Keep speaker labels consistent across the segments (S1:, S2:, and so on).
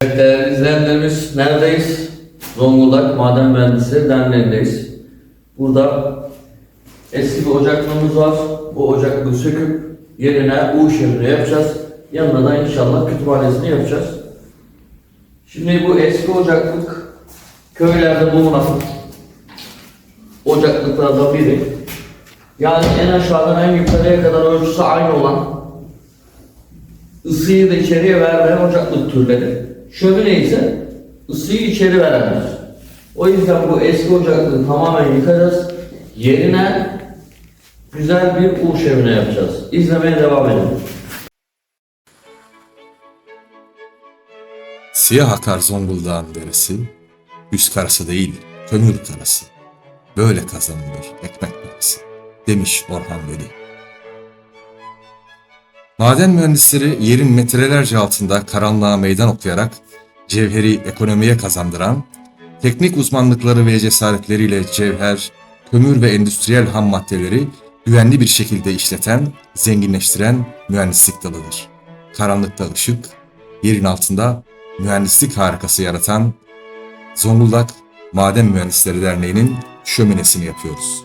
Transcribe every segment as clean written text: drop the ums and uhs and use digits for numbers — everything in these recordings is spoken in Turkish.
S1: Değerli izleyenlerimiz, neredeyiz? Zonguldak Maden Mühendisleri Derneği'ndeyiz. Burada eski bir ocaklığımız var. Bu ocaklığı söküp yerine U şeklinde yapacağız. Yanına da inşallah kütüphanesini yapacağız. Şimdi bu eski ocaklık köylerde bulunan ocaklıklardan biri. Yani en aşağıdan en yukarıya kadar ölçüsü aynı olan, ısıyı da içeriye vermeyen ocaklık türleri. Şömine ise ısıyı içeri verenler. O yüzden bu eski ocaklığı tamamen yıkacağız. Yerine güzel bir U şömine yapacağız. İzlemeye devam edin.
S2: Siyah akar Zonguldak'ın deresi, yüz karası değil, kömür karası. Böyle kazanılır ekmek parası, demiş Orhan Veli. Maden mühendisleri yerin metrelerce altında karanlığa meydan okuyarak cevheri ekonomiye kazandıran, teknik uzmanlıkları ve cesaretleriyle cevher, kömür ve endüstriyel ham maddeleri güvenli bir şekilde işleten, zenginleştiren mühendislik dalıdır. Karanlıkta ışık, yerin altında mühendislik harikası yaratan Zonguldak Maden Mühendisleri Derneği'nin şöminesini yapıyoruz.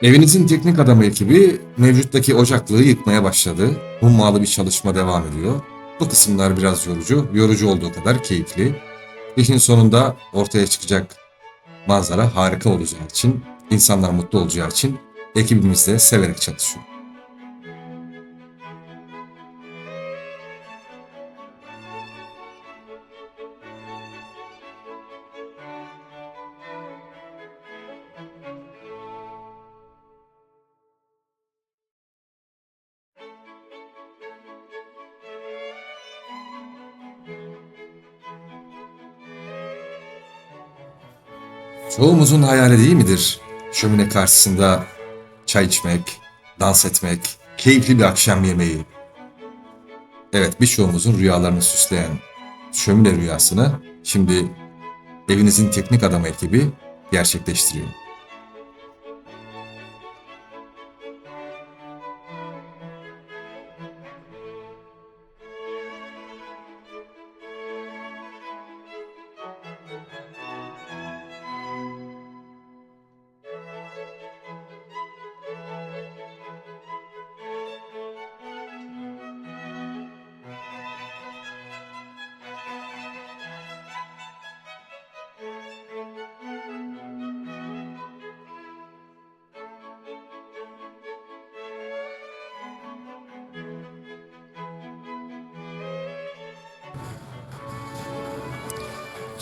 S2: Evinizin teknik adamı ekibi mevcuttaki ocaklığı yıkmaya başladı. Hummalı bir çalışma devam ediyor. Bu kısımlar biraz yorucu olduğu kadar keyifli. İşin sonunda ortaya çıkacak manzara harika olacağı için, insanlar mutlu olacağı için ekibimiz de severek çalışıyor. Çoğumuzun hayali değil midir? Şömine karşısında çay içmek, dans etmek, keyifli bir akşam yemeği. Evet, birçoğumuzun rüyalarını süsleyen şömine rüyasını şimdi evinizin teknik adamı ekibi gerçekleştiriyor.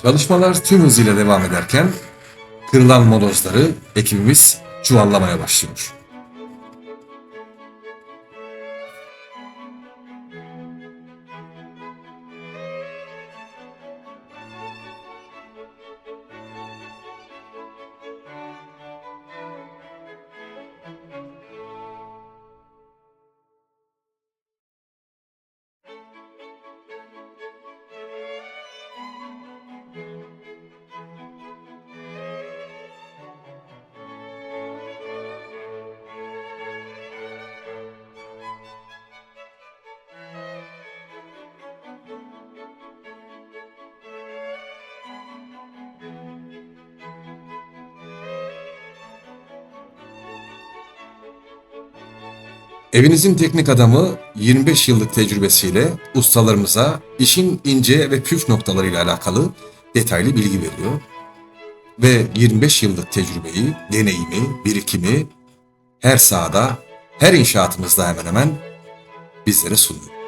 S2: Çalışmalar tüm hızıyla devam ederken kırılan molozları ekibimiz çuvallamaya başlıyor. Evinizin teknik adamı 25 yıllık tecrübesiyle ustalarımıza işin ince ve püf noktalarıyla alakalı detaylı bilgi veriyor. Ve 25 yıllık tecrübeyi, deneyimi, birikimi her sahada, her inşaatımızda hemen hemen bizlere sunuyor.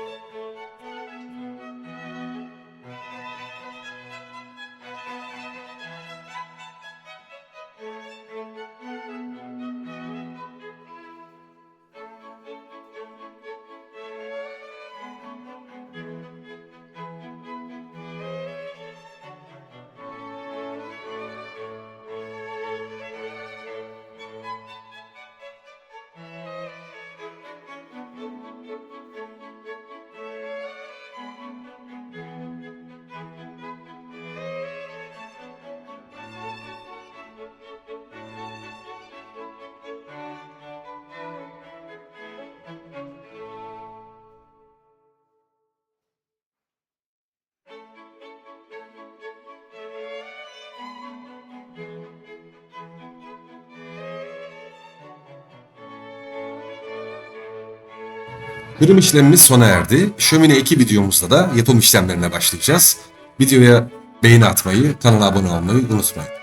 S2: Kırım işlemimiz sona erdi. Şömine 2 videomuzda da yapım işlemlerine başlayacağız. Videoya beğeni atmayı, kanala abone olmayı unutmayın.